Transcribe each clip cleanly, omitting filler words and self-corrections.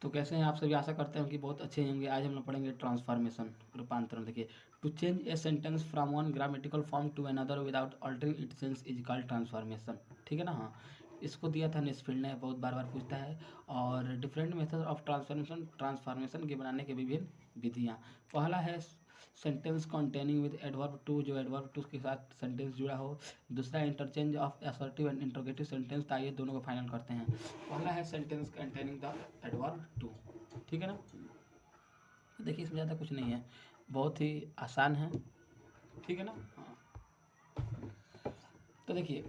तो कैसे हैं आप सभी? आशा करते हैं कि बहुत अच्छे होंगे। आज हम लोग पढ़ेंगे ट्रांसफॉर्मेशन, रूपांतरण। देखिए, to change a sentence from one grammatical form to another without altering it sense is called transformation. ठीक है ना? हाँ, इसको दिया था नेस्फील्ड ने, बहुत बार बार पूछता है। और डिफरेंट मेथड ऑफ ट्रांसफॉर्मेशन के बनाने के विभिन्न विधियाँ। पहला है sentence containing with adverb too, जो एडवर्ब टू के साथ सेंटेंस जुड़ा हो। दूसरा interchange of assertive and interrogative sentence. आइए दोनों को फाइनल करते हैं। पहला है sentence containing the adverb too. ठीक है ना? देखिए, इसमें ज़्यादा कुछ नहीं है, बहुत ही आसान है। ठीक है ना? हाँ, तो देखिए,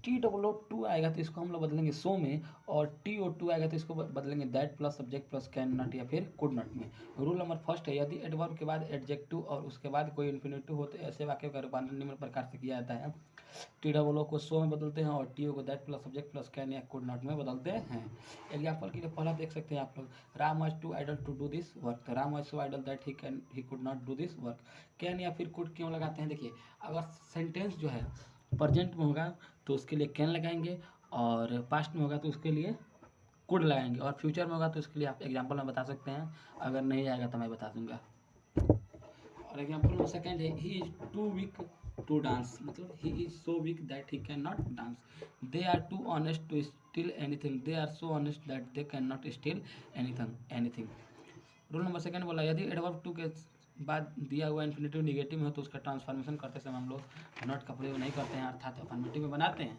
TOO आएगा तो इसको हम लोग बदलेंगे सो में, और TO2 आएगा तो इसको बदलेंगे that plus subject plus can not या फिर कुड नॉट में। रूल नंबर फर्स्ट है, यदि एडवर्ब के बाद एडजेक्टिव और उसके बाद कोई इन्फिनेटिव हो तो ऐसे वाक्यों का रूपांतरण निम्न प्रकार से किया जाता है। TOO को सो में बदलते हैं और TO को that plus subject plus can या कुड नॉट में बदलते हैं। एग्जाम्पल के लिए पहला देख सकते हैं आप लोग, Ram was too idle to do this work. तो Ram was so idle that he could not do this work. Can या फिर कुड क्यों लगाते हैं? देखिए, अगर सेंटेंस जो है प्रेजेंट में होगा तो उसके लिए कैन लगाएंगे, और पास्ट में होगा तो उसके लिए कुड लगाएंगे, और फ्यूचर में होगा तो उसके लिए आप एग्जाम्पल में बता सकते हैं। अगर नहीं आएगा तो मैं बता दूंगा। और एग्जाम्पल नंबर सेकेंड है, he is too weak to dance. मतलब he is so weak that he can not dance. They are too honest to steal anything. They are so honest that they can not steal anything. Rule number second बोला, यदि adverb too के बाद दिया हुआ infinitive negative में हो तो उसका ट्रांसफॉर्मेशन करते समय हम लोग नॉट का प्रयोग नहीं करते हैं, अर्थात अफर्मेटिव में बनाते हैं।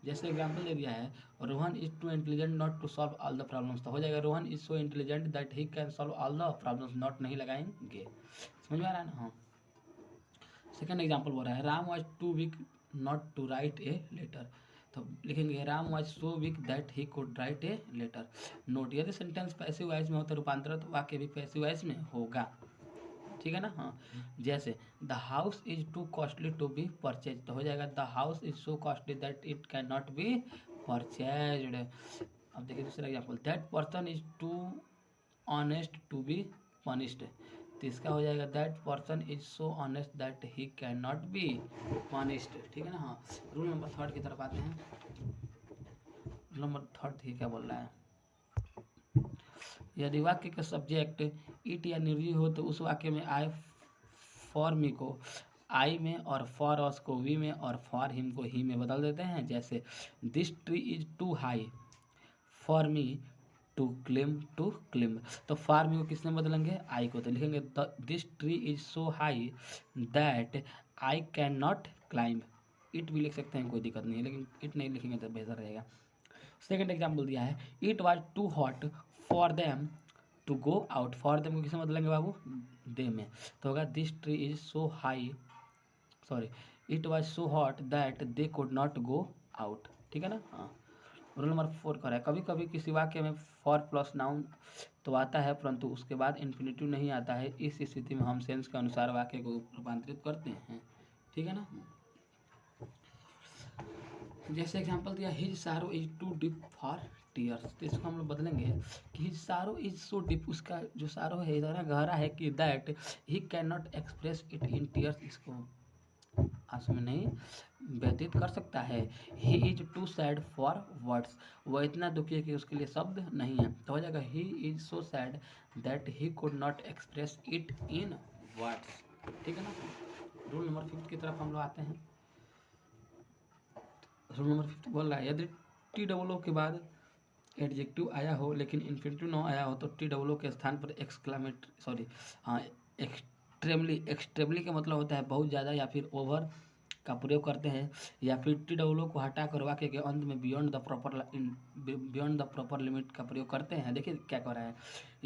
जैसे एग्जाम्पल दे दिया है, Rohan is too intelligent not to solve all the problems. तो हो जाएगा Rohan is so intelligent that he can solve all the problems. Not नहीं लगाएंगे। समझ में आ रहा है ना? हाँ। सेकंड एग्जाम्पल बोल रहा है, Ram was too weak not to write a letter. तो लिखेंगे Ram was so weak that he could write a letter. Note, यदि सेंटेंस पैसिव वॉइस में हो तो रूपांतरित वाक्य भी पैसिव वॉइस में होगा। ठीक है ना? हाँ, जैसे the house is too costly to be purchase. तो हो जाएगा the house is so costly that it can not be purchased. अब देखिए दूसरा example, that person is too honest to be punished. तो इसका हो जाएगा that person is so honest that he can not be punished. ठीक है ना? हाँ, रूल नंबर थर्ड की तरफ आते हैं। रूल नंबर थर्ड ठीक क्या बोल रहा है, यदि वाक्य का सब्जेक्ट इट या निर्जीव हो तो उस वाक्य में आई फॉर मी को आई में, और फॉर अस को वी में, और फॉर हिम को ही में बदल देते हैं। जैसे this tree is too high for me to climb. तो फॉर मी को किसने बदलेंगे? आई को। तो लिखेंगे this tree is so high that I can not climb. It भी लिख सकते हैं, कोई दिक्कत नहीं है, लेकिन इट नहीं लिखेंगे तो बेहतर रहेगा। सेकेंड एग्जाम्पल दिया है, it was too hot for them to go out. For them को किसमें बदलेंगे बाबू? दे में। तो होगा this tree is so high, sorry, it was so hot that they could not go out. ठीक है ना? हाँ। रूल नंबर 4 कर रहा है, कभी कभी किसी वाक्य में फॉर प्लस नाउन तो आता है परंतु उसके बाद इन्फिनेटिव नहीं आता है। इस स्थिति में हम सेंस के अनुसार वाक्य को रूपांतरित करते हैं। ठीक है ना? जैसे एग्जांपल दिया, his sorrow is too deep for tears. तो इसको हम लोग बदलेंगे कि his sorrow is so deep, उसका जो सारो है इतना गहरा है कि that he can not express it in tears, इसको आंसू में नहीं व्यतीत कर सकता है। He is too sad for words, वह इतना दुखी है कि उसके लिए शब्द नहीं है। तो हो जाएगा he is so sad that he could not express it in words. ठीक है ना? रूल नंबर 5 की तरफ हम लोग आते हैं। रूल नंबर 5 बोल रहा है, यदि TOO के बाद एडजेक्टिव आया हो लेकिन इन्फिनेटिव न आया हो तो TOO के स्थान पर हाँ, एक्सट्रीमली का मतलब होता है बहुत ज़्यादा या फिर ओवर का प्रयोग करते हैं, या फिर TOO को हटा कर वाक्य के अंत में बियॉन्ड द प्रॉपर लिमिट का प्रयोग करते हैं। देखिए क्या कर रहा है,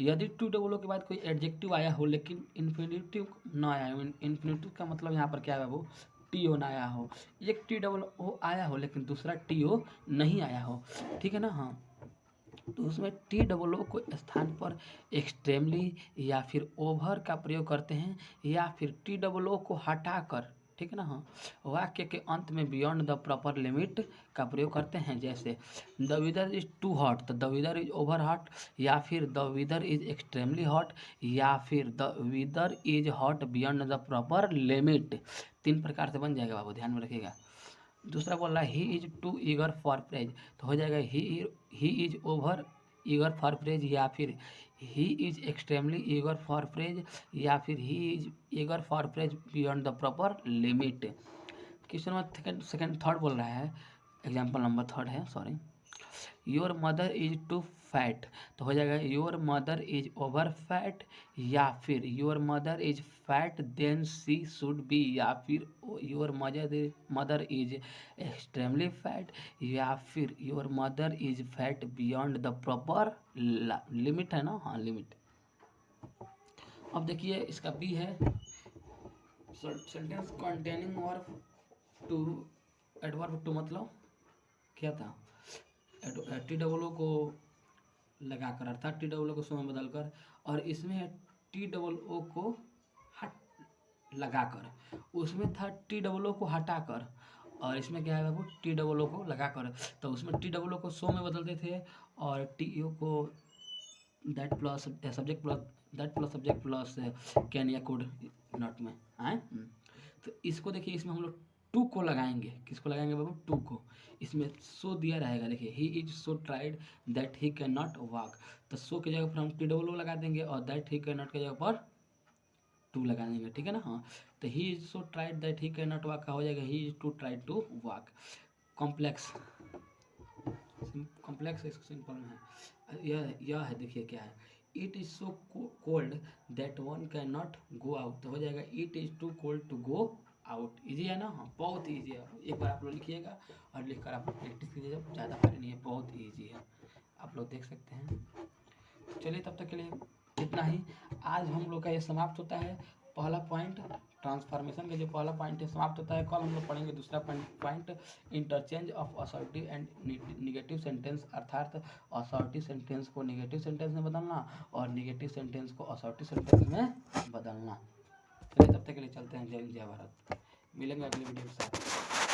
यदि TOO के बाद कोई एडजेक्टिव आया हो लेकिन इन्फिनेटिव न आया हो। इन्फिनेटिव का मतलब यहाँ पर क्या है वो, TO ना आया हो। एक TOO आया हो लेकिन दूसरा TO नहीं आया हो। ठीक है ना? हाँ, तो उसमें TOO को स्थान पर एक्सट्रीमली या फिर ओवर का प्रयोग करते हैं, या फिर TOO को हटाकर, ठीक है ना? हाँ, वाक्य के अंत में बियॉन्ड द प्रॉपर लिमिट का प्रयोग करते हैं। जैसे the weather is too hot, तो the weather is over hot, या फिर the weather is extremely hot, या फिर the weather is hot beyond the proper limit. 3 प्रकार से बन जाएगा बाबू, ध्यान में रखिएगा। दूसरा बोल रहा है he is too eager for praise, तो हो जाएगा he is over eager for praise, या फिर he is extremely eager for praise, या फिर he is eager for praise beyond the proper limit. Question number second second third बोल रहा है, एग्जाम्पल नंबर थर्ड है, sorry. Your mother is too fat, तो हो जाएगा your mother is over fat, या फिर your mother is fat then she should be, या फिर your mother is extremely fat, या फिर your mother is fat beyond the proper limit, है ना, हाँ लिमिट। अब देखिए इसका बी है sentence containing verb too, adverb too मतलब क्या था, टी डबल ओ को लगाकर अर्थात टी डबल ओ को सो में बदलकर, और इसमें टी डबल ओ को हट लगाकर, उसमें था टी डबल ओ को हटाकर, और इसमें क्या है बाबू, टी डबल ओ को लगाकर। तो उसमें टी डबल ओ को सो में बदलते थे, और टी ओ को that plus subject plus that plus subject plus can या कुड नॉट में आए। तो इसको देखिए, इसमें हम लोग टू को लगाएंगे, किसको लगाएंगे बाबू, टू को। इसमें सो दिया रहेगा, देखिए ही is so tired that he can not walk, तो सो की जगह पर हम टी डबल ओ लगा देंगे, और दैट ही कैन नॉट की जगह पर टू लगा देंगे, ठीक है ना। हाँ, तो he is so tired that he can not walk का हो जाएगा he is too try to walk. Complex, complex simple में है, यह है, देखिए क्या है, it is so cold that one can not go out, तो हो जाएगा it is too cold to go out. Easy है ना, हाँ बहुत ईजी है, एक बार आप लोग लिखिएगा और लिखकर आप लोग प्रैक्टिस कीजिएगा, ज़्यादा भारी नहीं है, बहुत ईजी है, आप लोग देख सकते हैं। चलिए तब तक के लिए इतना ही, आज हम लोग का ये समाप्त होता है। पहला पॉइंट ट्रांसफॉर्मेशन का जो पहला पॉइंट है समाप्त होता है। कल हम लोग पढ़ेंगे दूसरा point interchange of assertive and negative sentence, अर्थात असर्टिव सेंटेंस को निगेटिव सेंटेंस में बदलना और निगेटिव सेंटेंस को असर्टिव सेंटेंस में बदलना। चलिए तब तक के लिए चलते हैं, जय हिंद जय भारत, मिलेंगे अगले वीडियो के साथ।